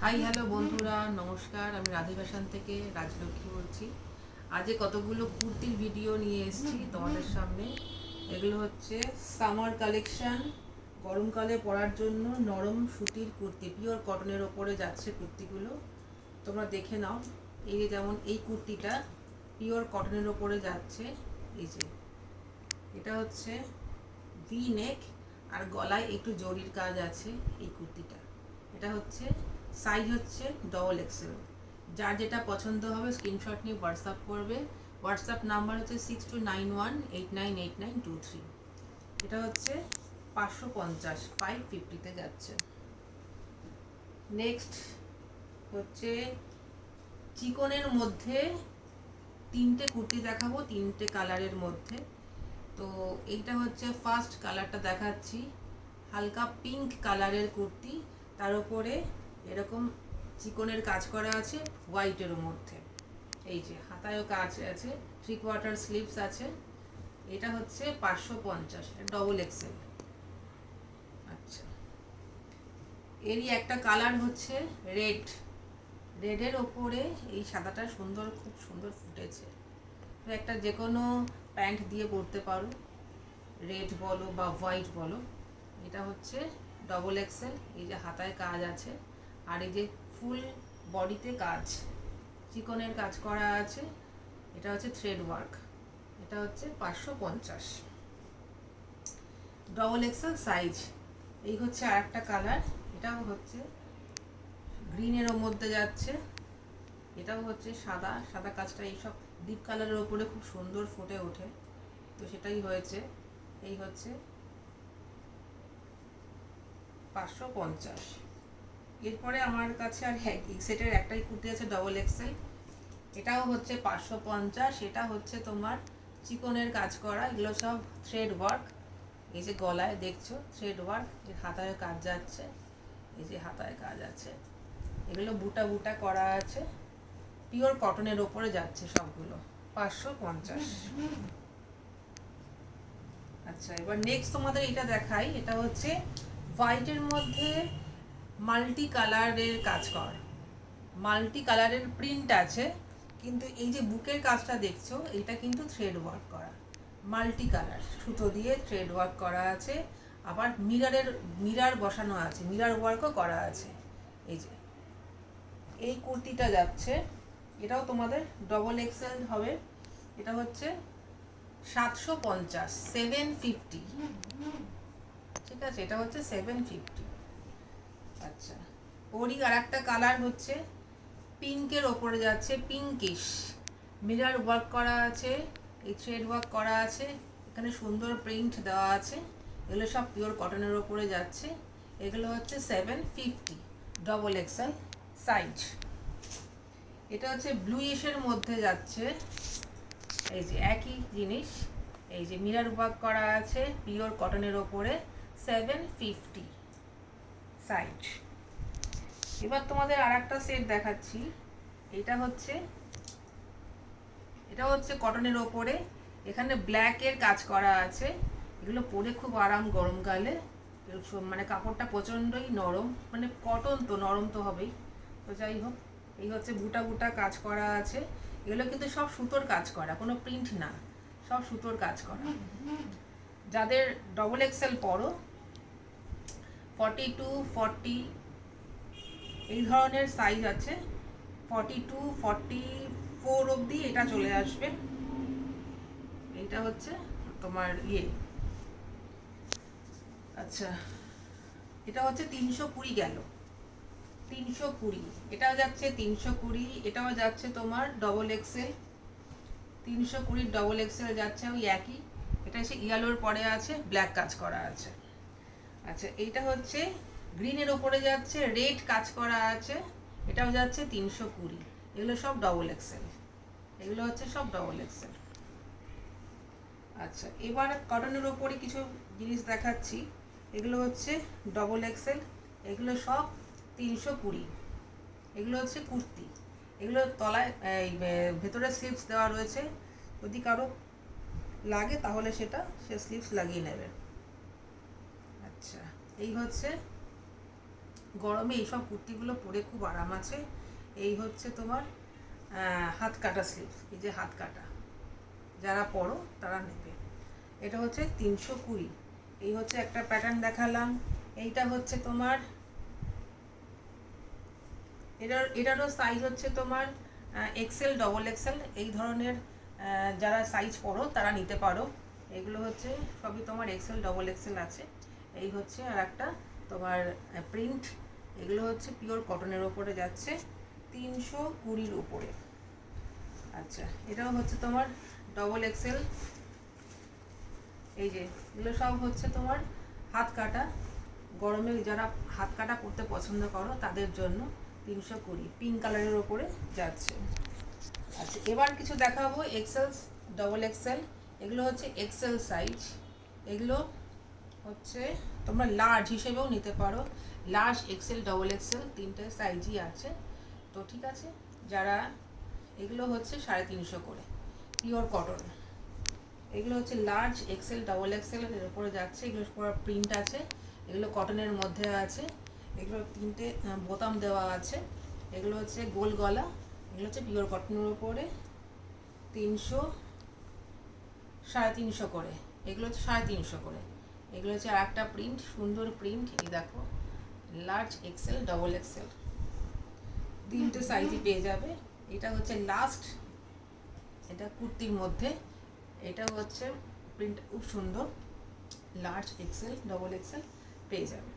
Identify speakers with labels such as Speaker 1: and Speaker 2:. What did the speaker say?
Speaker 1: Hi hello বন্ধুরা, নমস্কার। আমি রাধে ফ্যাশন থেকে রাজলক্ষ্মী বলছি। আজ কতগুলো কুর্তির ভিডিও নিয়ে এসেছি তোমাদের সামনে। এগুলো হচ্ছে সামার কালেকশন, গরমকালে পরার জন্য নরম সুতির কুর্তি, পিওর কটনের ওপরে যাচ্ছে কুর্তিগুলো। তোমরা দেখে নাও। এই যে যেমন এই কুর্তিটা পিওর কটনের ওপরে যাচ্ছে। এই যে এটা হচ্ছে ভি নেক আর গলায় একটু জরির কাজ আছে এই কুর্তিটা। এটা হচ্ছে সাইজ হচ্ছে ডবল এক্সেল। যার যেটা পছন্দ হবে স্ক্রিনশট নিয়ে হোয়াটসঅ্যাপ করবে। হোয়াটসঅ্যাপ নাম্বার হচ্ছে 6291898923। এটা হচ্ছে 550, 550-তে যাচ্ছে। নেক্সট হচ্ছে চিকনের মধ্যে তিনটে কুর্তি দেখাবো, তিনটে কালারের মধ্যে। তো এইটা হচ্ছে ফার্স্ট কালারটা দেখাচ্ছি, হালকা পিঙ্ক কালারের কুর্তি, তার উপরে এরকম চিকনের কাজ করা আছে হোয়াইটের মধ্যে। এই যে হাতায়ও কাজ আছে, 3/4 স্লিভস আছে। এটা হচ্ছে 550, ডবল এক্সেল। আচ্ছা, এরই একটা কালার হচ্ছে রেড। রেডের ওপরে এই সাদাটা সুন্দর, খুব সুন্দর ফুটেছে। তো একটা যে কোনো প্যান্ট দিয়ে পরতে পারো, রেড বলো বা হোয়াইট বলো। এটা হচ্ছে ডবল এক্সেল। এই যে হাতায় কাজ আছে আর এই যে ফুল বডিতে কাজ, চিকনের কাজ করা আছে। এটা হচ্ছে থ্রেড ওয়ার্ক। এটা হচ্ছে 550, ডবল এক্সেল সাইজ। এই হচ্ছে আর একটা কালার, এটাও হচ্ছে গ্রিনের মধ্যে যাচ্ছে। এটাও হচ্ছে সাদা সাদা কাজটা এইসব ডিপ কালারের ওপরে খুব সুন্দর ফুটে ওঠে, তো সেটাই হয়েছে। এই হচ্ছে 550। এরপরে আমার কাছে আর সেটের একটাই কুর্তি আছে ডবল এক্সেল। এটাও হচ্ছে 550। এটা হচ্ছে তোমার চিকনের কাজ করা, এগুলো সব থ্রেড ওয়ার্ক। এই যে গলায় দেখছো থ্রেড ওয়ার্ক, এর হাতায় কাজ যাচ্ছে, এই যে হাতায় কাজ আছে। এগুলো বুটা বুটা করা আছে, পিওর কটনের ওপরে যাচ্ছে সবগুলো, 550। আচ্ছা, এবার নেক্সট তোমাদের এটা দেখাই। এটা হচ্ছে হোয়াইটের মধ্যে মাল্টি কালারের কাজ করা, মাল্টি কালারের প্রিন্ট আছে, কিন্তু এই যে বুকের কাজটা দেখছো এটা কিন্তু থ্রেড ওয়ার্ক করা, মাল্টি কালার সুতো দিয়ে থ্রেড ওয়ার্ক করা আছে। আবার মিরার বসানো আছে, মিরার ওয়ার্কও করা আছে। এই যে এই কুর্তিটা যাচ্ছে, এটাও তোমাদের ডবল এক্সেল হবে। এটা হচ্ছে 750, 750। ঠিক আছে, এটা হচ্ছে 750। আচ্ছা, ওরই আর একটা কালার হচ্ছে পিঙ্কের ওপরে যাচ্ছে, পিঙ্কিশ, মিরার ওয়ার্ক করা আছে, এই থ্রেড ওয়ার্ক করা আছে, এখানে সুন্দর প্রিন্ট দেওয়া আছে। এগুলো সব পিওর কটনের ওপরে যাচ্ছে। এগুলো হচ্ছে 750, ডবল এক্সেল সাইজ। এটা হচ্ছে ব্লুইশের মধ্যে যাচ্ছে। এই যে একই জিনিস, এই যে মিরার ওয়ার্ক করা আছে পিওর কটনের ওপরে, 750 সাইজ। এবার তোমাদের আর একটা সেট দেখাচ্ছি। এটা হচ্ছে কটনের ওপরে, এখানে ব্ল্যাকের কাজ করা আছে। এগুলো পরে খুব আরাম গরমকালে, মানে কাপড়টা প্রচণ্ডই নরম, মানে কটন তো নরম তো হবেই। তো যাই হোক, এই হচ্ছে বুটা বুটা কাজ করা আছে। এগুলো কিন্তু সব সুতোর কাজ করা, কোনো প্রিন্ট না, সব সুতোর কাজ করা। যাদের ডবল এক্সেল পরো, 42, 40 এই ধরনের সাইজ আছে, 42, 44 অবধি এটা চলে আসবে। এইটা হচ্ছে তোমার আচ্ছা, এটা হচ্ছে 320 গেল, 320। এটাও যাচ্ছে 320, এটাও যাচ্ছে তোমার ডবল এক্সেল, 320 ডবল এক্সেল যাচ্ছে ওই একই। এটা হচ্ছে ইয়েলোর পরে আছে, ব্ল্যাক কাজ করা আছে। আচ্ছা, এইটা হচ্ছে গ্রিনের ওপরে যাচ্ছে, রেড কাজ করা আছে, এটাও যাচ্ছে 320। এগুলো সব ডবল এক্সেল, এগুলো হচ্ছে সব ডবল এক্সেল। আচ্ছা, এবার কটনের ওপরে কিছু জিনিস দেখাচ্ছি। এগুলো হচ্ছে ডবল এক্সেল, এগুলো সব 320। এগুলো হচ্ছে কুর্তি, এগুলো তলায় ভেতরে স্লিভস দেওয়া রয়েছে, যদি কারো লাগে তাহলে সে স্লিভস লাগিয়ে নেবে। আচ্ছা, এই হচ্ছে গরমে এইসব কুর্তিগুলো পরে খুব আরাম আছে। এই হচ্ছে তোমার হাত কাটা স্লিভ, এই যে হাত কাটা, যারা পরো তারা নেবে। এটা হচ্ছে 320। এই হচ্ছে একটা প্যাটার্ন দেখালাম। এইটা হচ্ছে তোমার, এটারও সাইজ হচ্ছে তোমার এক্সেল, ডবল এক্সেল, এই ধরনের যারা সাইজ পরো তারা নিতে পারো। এগুলো হচ্ছে সবই তোমার এক্সেল, ডবল এক্সেল আছে। এই হচ্ছে আর একটা তোমার প্রিন্ট, এগুলো হচ্ছে পিওর কটনের ওপরে যাচ্ছে 320 উপরে। আচ্ছা, এটাও হচ্ছে তোমার ডবল এক্সেল। এই যে এগুলো সব হচ্ছে তোমার হাত কাটা, গরমে যারা হাত কাটা পরতে পছন্দ করো তাদের জন্য 320 পিঙ্ক কালারের ওপরে যাচ্ছে। আচ্ছা, এবার কিছু দেখাবো এক্সেল, ডবল এক্সেল। এগুলো হচ্ছে এক্সেল সাইজ। এগুলো হচ্ছে তোমরা লার্জ হিসেবেও নিতে পারো। লার্জ, এক্সেল, ডবল এক্সেল তিনটে সাইজই আছে। তো ঠিক আছে, যারা এগুলো হচ্ছে 350 করে পিওর কটন। এগুলো হচ্ছে লার্জ, এক্সেল, ডবল এক্সেলের উপরে যাচ্ছে। এগুলো পুরো প্রিন্ট আছে, এগুলো কটনের মধ্যে আছে। এগুলো তিনটে বোতাম দেওয়া আছে। এগুলো হচ্ছে গোল গলা, এগুলো হচ্ছে পিওর কটনের উপরে 300, 350 করে। এগুলো হচ্ছে 350 করে। এগুলো হচ্ছে আর একটা প্রিন্ট, সুন্দর প্রিন্ট। এই দেখো, লার্জ, এক্সেল, ডবল এক্সেল তিনটে সাইজই পেয়ে যাবে। এটা হচ্ছে লাস্ট, এটা কুর্তির মধ্যে। এটা হচ্ছে প্রিন্ট খুব সুন্দর, লার্জ, এক্সেল, ডবল এক্সেল পেয়ে যাবে।